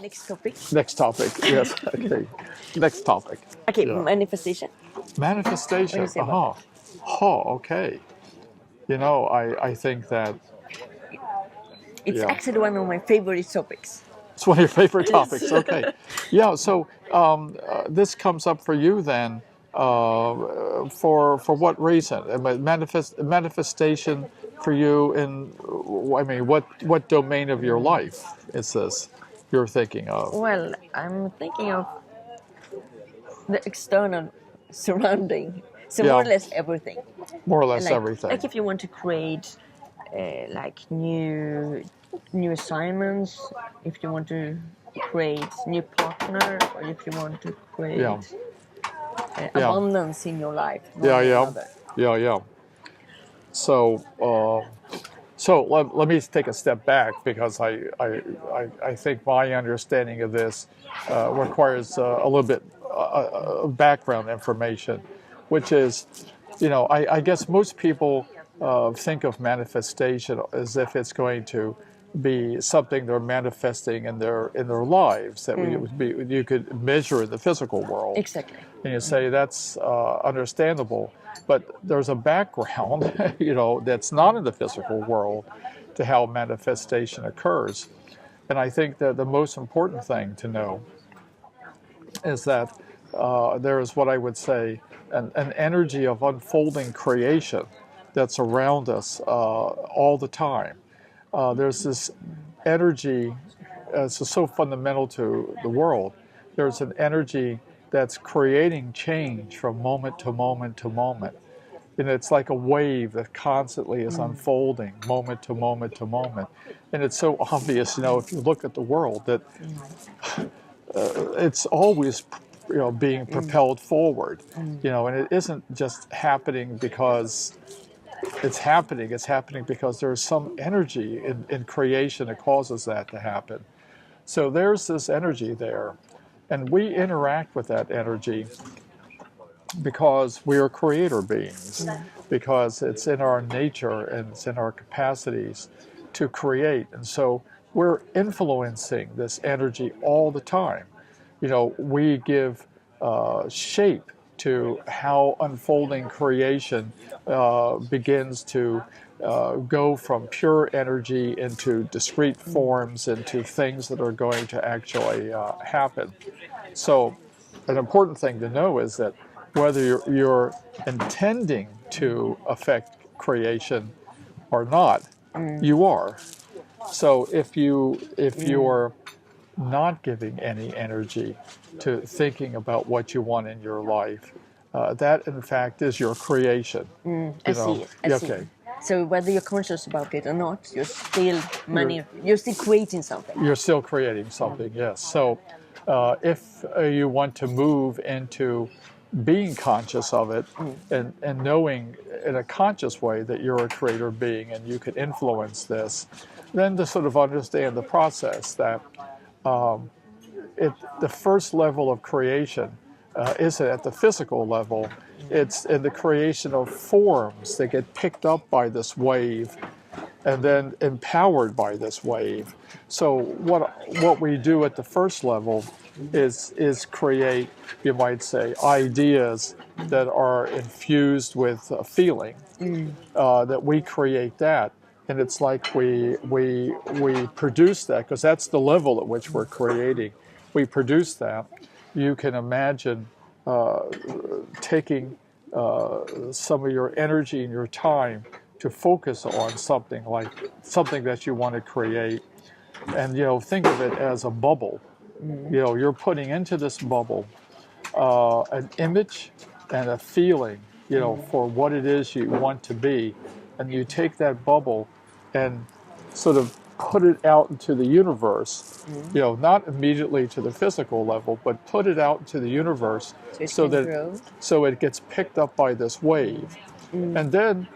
Next topic. Next topic. Yes. Okay. Next topic. Okay, Yeah. manifestation. Manifestation. What do you say about Okay. You know, I think that It's yeah, actually one of my favorite topics. it's one of your favorite topics. Okay. Yeah. So this comes up for you then. For what reason? I mean, manifestation for you in, I mean, what domain of your life is this you're thinking of? Well, I'm thinking of the external surrounding. So more Yeah, or less everything. more or less Like everything. like if you want to create like new assignments, if you want to create new partner, or if you want to Yeah, create yeah, abundance in your life, one yeah, or yeah, another. yeah. So, so let me take a step back because I think my understanding of this requires a little bit background information, which is, you know, I guess most people think of manifestation as if it's going to be something they're manifesting in their lives that you could measure in the physical world. Exactly. And you say that's understandable, but there's a background, you know, that's not in the physical world to how manifestation occurs. And I think that the most important thing to know is that there is what I would say an energy of unfolding creation that's around us all the time. There's this energy, it's so fundamental to the world. There's an energy that's creating change from moment to moment to moment. And it's like a wave that constantly is unfolding moment to moment to moment. And it's so obvious, you know, if you look at the world, that it's always, you know, being propelled forward, you know, and it isn't just happening because it's happening because there's some energy in creation that causes that to happen. So there's this energy there, and we interact with that energy because we are creator beings, because it's in our nature and it's in our capacities to create. And so we're influencing this energy all the time. You know, we give shape to how unfolding creation begins to go from pure energy into discrete forms, into things that are going to actually happen. So an important thing to know is that whether you're intending to affect creation or not, you are. So if you're not giving any energy to thinking about what you want in your life, that in fact is your creation. I see it. I see Okay. it. So whether you're conscious about it or not, you're still creating something. You're still creating something, yes. So if you want to move into being conscious of it and knowing in a conscious way that you're a creator being and you can influence this, then to sort of understand the process that the first level of creation isn't at the physical level. It's in the creation of forms that get picked up by this wave and then empowered by this wave. So what we do at the first level is create, you might say, ideas that are infused with feeling. That we create that, and it's like we produce that because that's the level at which we're creating. We produce that. You can imagine taking some of your energy and your time to focus on something like something that you want to create, and you know, think of it as a bubble. You know, you're putting into this bubble an image and a feeling, you know, for what it is you want to be, and you take that bubble and sort of put it out into the universe, you know, not immediately to the physical level, but put it out into the universe So it can grow. so it gets picked up by this wave. And then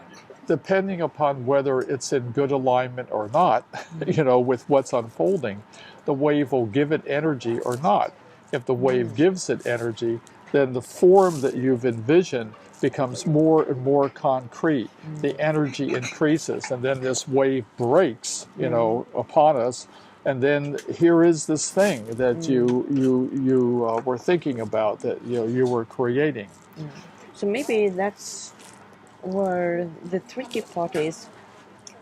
depending upon whether it's in good alignment or not, you know, with what's unfolding, the wave will give it energy or not. If the wave gives it energy, then the form that you've envisioned becomes more and more concrete. The energy increases, and then this wave breaks, you know, upon us, and then here is this thing that you were thinking about, that you were creating. So maybe that's where the tricky part is,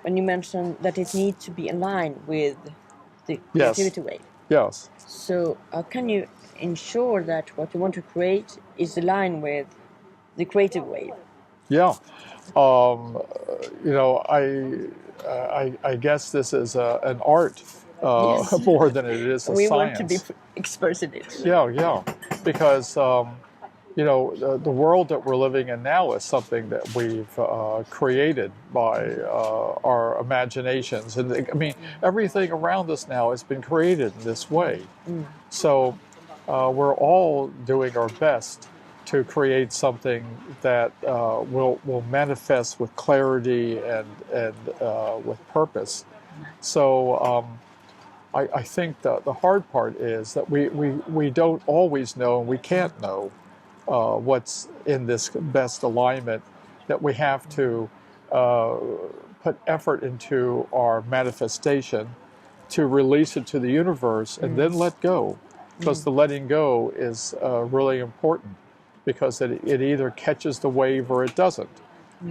when you mentioned that it needs to be aligned with the Yes. creativity wave. Yes. So how can you ensure that what you want to create is aligned with the creative wave? Yeah. I guess this is an art Yes. more than it is a We want to be science. experts in it. Yeah, because the world that we're living in now is something that we've created by our imaginations, and I mean everything around us now has been created in this way. So we're all doing our best to create something that will manifest with clarity and with purpose. So I think the hard part is that we don't always know, and we can't know what's in this best alignment, that we have to put effort into our manifestation to release it to the universe and then let go. Because the letting go is really important, because it either catches the wave or it doesn't.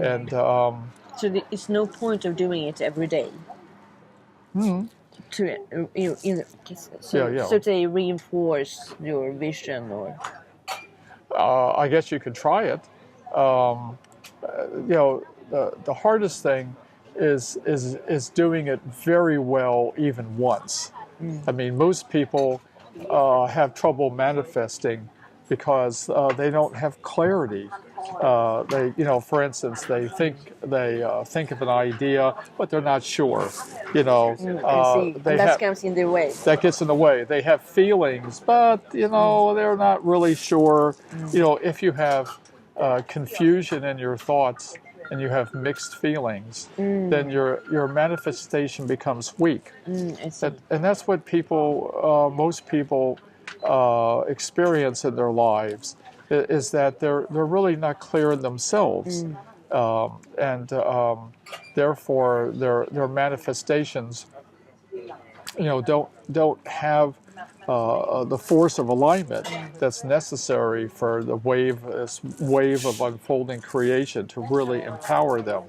And So it's no point of doing it every day. To yeah. so they reinforce your vision, or I guess you could try it. The hardest thing is doing it very well even once. I mean, most people have trouble manifesting because they don't have clarity. For instance, they think of an idea, but they're not sure. They and that have comes in their way. that gets in the way. They have feelings, but they're not really sure. If you have confusion in your thoughts and you have mixed feelings, then your manifestation becomes weak. I see. And that's what most people experience in their lives, is that they're really not clear in themselves, and therefore their manifestations don't have the force of alignment that's necessary for this wave of unfolding creation to really empower them.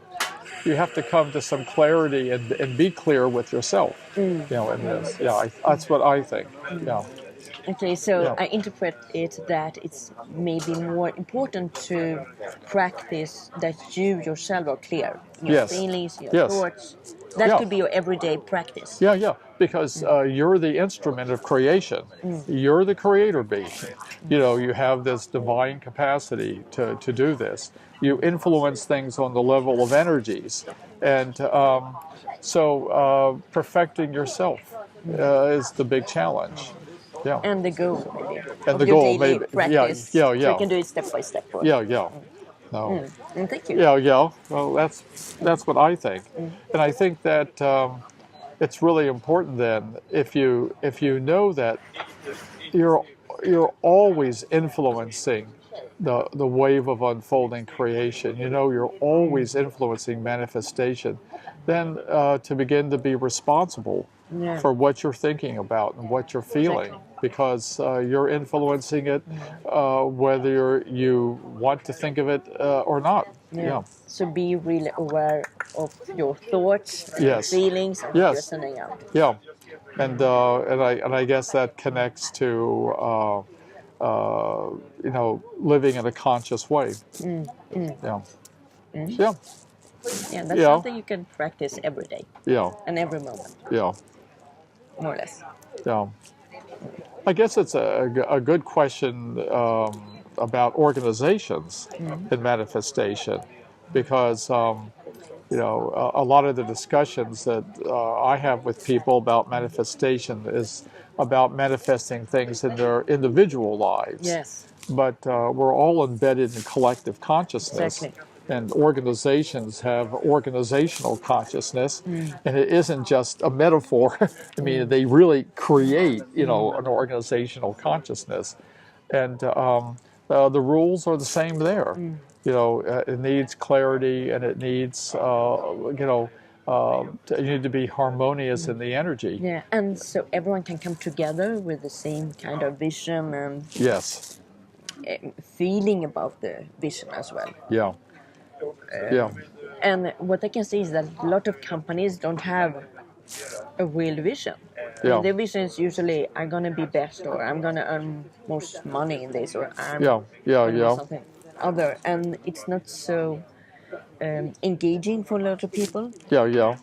You have to come to some clarity and be clear with yourself, in this. Yeah, that's what I think. Yeah. Okay, so Yeah. I interpret it that it's maybe more important to practice that you yourself are clear in your Yes. feelings, your Yes. thoughts. That Yeah. could be your everyday practice. Yeah, because you're the instrument of creation. You're the creator being. You have this divine capacity to do this. You influence things on the level of energies. And so perfecting yourself is the big challenge. Yeah. And the goal, maybe, And of the your goal, daily maybe. practice. Yeah. So you can do it step by step. Yeah. No. Thank you. Yeah. Well, that's what I think. And I think that it's really important then, if you know that you're always influencing the wave of unfolding creation. You're always influencing manifestation. Then to begin to be responsible for what you're thinking about and what you're feeling, because you're influencing it, whether you want to think of it or not. Yeah. So be really aware of your thoughts and Yes. feelings and what you're sending out. Yeah. And I guess that connects to living in a conscious way. Yeah. Yeah. Yeah, that's something you can practice every day. Yeah. And every moment. Yeah. More or less. Yeah. I guess it's a good question about organizations and manifestation, because a lot of the discussions that I have with people about manifestation is about manifesting things in their individual lives. Yes. But we're all embedded in collective consciousness. Exactly. And organizations have organizational consciousness, and it isn't just a metaphor. I mean, they really create, an organizational consciousness. And the rules are the same there. It needs clarity, and it needs, You need to be harmonious in the energy. Yeah, and so everyone can come together with the same kind of vision and Yes. feeling about the vision as well. Yeah. Yeah. And what I can see is that a lot of companies don't have a real vision. Yeah. Their vision is usually I'm gonna be best, or I'm gonna earn most money in this, or I'm Yeah. Yeah. gonna do Yeah. something other, and it's not so engaging for a lot of people. Yeah. Yeah.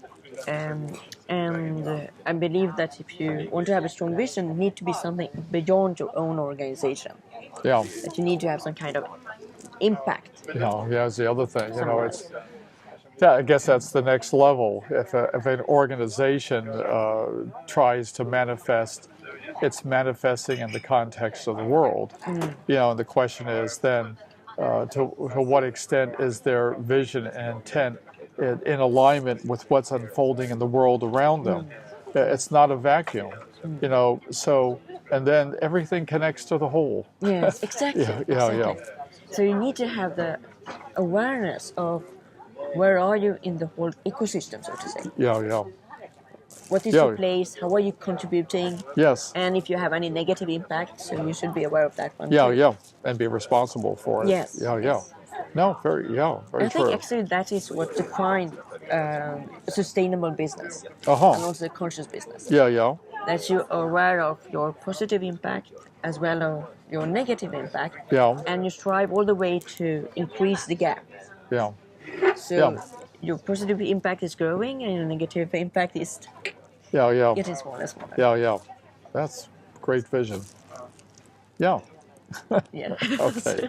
And I believe that if you want to have a strong vision, it needs to be something beyond your own organization. Yeah. That you need to have some kind of impact. Yeah. Yeah. Is the other thing. You know, somewhere. it's. Yeah, I guess that's the next level. If an organization tries to manifest, it's manifesting in the context of the world. You know, and the question is then, to what extent is their vision and intent in alignment with what's unfolding in the world around them? It's not a vacuum, you know. So, and then everything connects to the whole. Yes, exactly. Yeah, yeah, exactly. yeah. So you need to have the awareness of where are you in the whole ecosystem, so to say. Yeah, yeah. What is Yeah. your place? How are you contributing? Yes. And if you have any negative impact, so you should be aware of that one Yeah, too. yeah, and be responsible for it. Yes. Yeah, yeah. yes. No, very, yeah, very I think true. actually that is what defines a sustainable business and Uh-huh. also a conscious business. Yeah, yeah. That you are aware of your positive impact as well as your negative impact, Yeah. and you strive all the way to increase the gap. Yeah. So Yeah. your positive impact is growing and your negative impact is Yeah, yeah. getting smaller and smaller. Yeah, yeah. That's great vision. Yeah. Yeah. Okay.